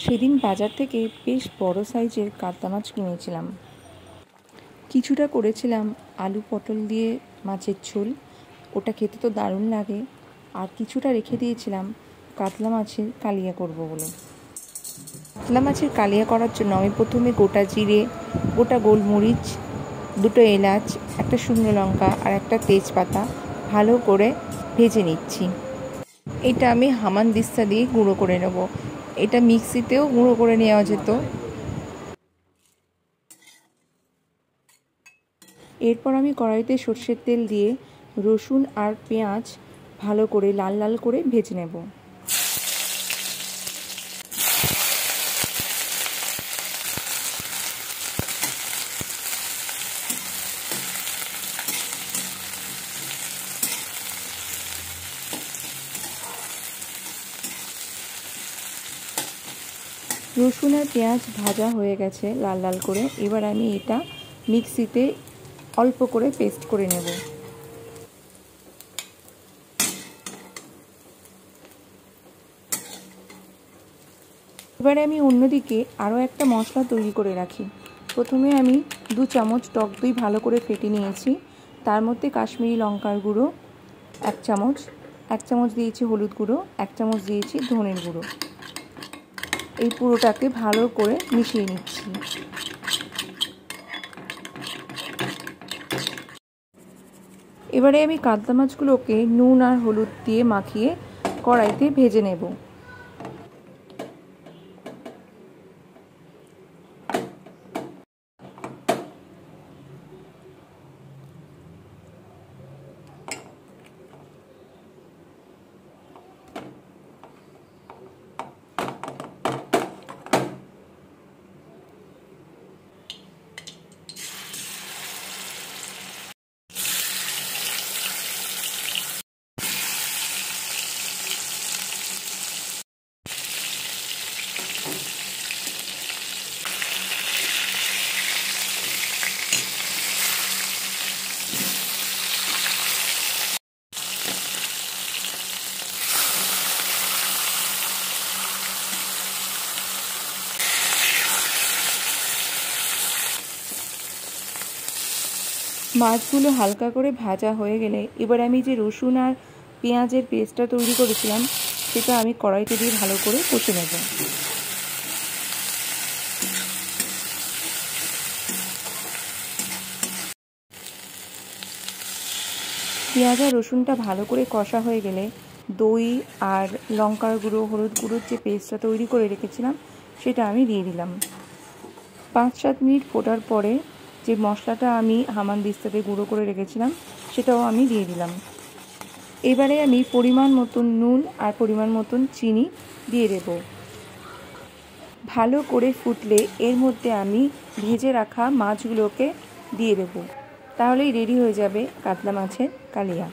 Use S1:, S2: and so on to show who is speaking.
S1: সেদিন বাজার থেকে বেশ বড় সাইজের কাতলা মাছ কিনেছিলাম। কিছুটা করেছিলাম আলু পটল দিয়ে মাছের ঝোল, ওটা খেতে তো দারুণ লাগে। আর কিছুটা রেখে দিয়েছিলাম কাতলা মাছের কালিয়া করব বলে। কাতলা মাছের কালিয়া করার জন্য আমি প্রথমে গোটা জিরে, গোটা গোলমরিচ, দুটো এলাচ, একটা শুকনো লঙ্কা আর একটা তেজপাতা ভালো করে ভেজে নিচ্ছি। এটা আমি হামানদিস্তা দিয়ে গুঁড়ো করে নেব। এটা মিক্সিতেও গুঁড়ো করে নেওয়া যেত। এরপর আমি কড়াইতে সর্ষের তেল দিয়ে রসুন আর পেঁয়াজ ভালো করে লাল লাল করে ভেজে নেব। রসুন আর পেঁয়াজ ভাজা হয়ে গেছে লাল লাল করে। এবার আমি এটা মিক্সিতে অল্প করে পেস্ট করে নেব। এবারে আমি অন্যদিকে আরও একটা মশলা তৈরি করে রাখি। প্রথমে আমি 2 চামচ টক দই ভালো করে ফেটে নিয়েছি। তার মধ্যে কাশ্মীরি লঙ্কার গুঁড়ো 1 চামচ, 1 চামচ দিয়েছি হলুদ গুঁড়ো, 1 চামচ দিয়েছি ধনের গুঁড়ো। এই পুরোটাকে ভালো করে মিশিয়ে নিচ্ছি। এবারে আমি কাতলা মাছগুলোকে নুন আর হলুদ দিয়ে মাখিয়ে কড়াইতে ভেজে নেব। মাছগুলো হালকা করে ভাজা হয়ে গেলে এবার আমি যে রসুন আর পেঁয়াজের পেস্টটা তৈরি করেছিলাম সেটা আমি কড়াইতে দিয়ে ভালো করে কষে নেব। পেঁয়াজ আর রসুনটা ভালো করে কষা হয়ে গেলে দই আর লঙ্কার গুঁড়ো, হলুদ গুঁড়োর যে পেস্টটা তৈরি করে রেখেছিলাম সেটা আমি দিয়ে দিলাম। 5-7 মিনিট ফোটার পরে যে মশলাটা আমি হামানদিস্তাতে গুঁড়ো করে রেখেছিলাম সেটাও আমি দিয়ে দিলাম। এবারে আমি পরিমাণ মতন নুন আর পরিমাণ মতন চিনি দিয়ে দেব। ভালো করে ফুটলে এর মধ্যে আমি ভেজে রাখা মাছগুলোকে দিয়ে দেব। তাহলেই রেডি হয়ে যাবে কাতলা মাছের কালিয়া।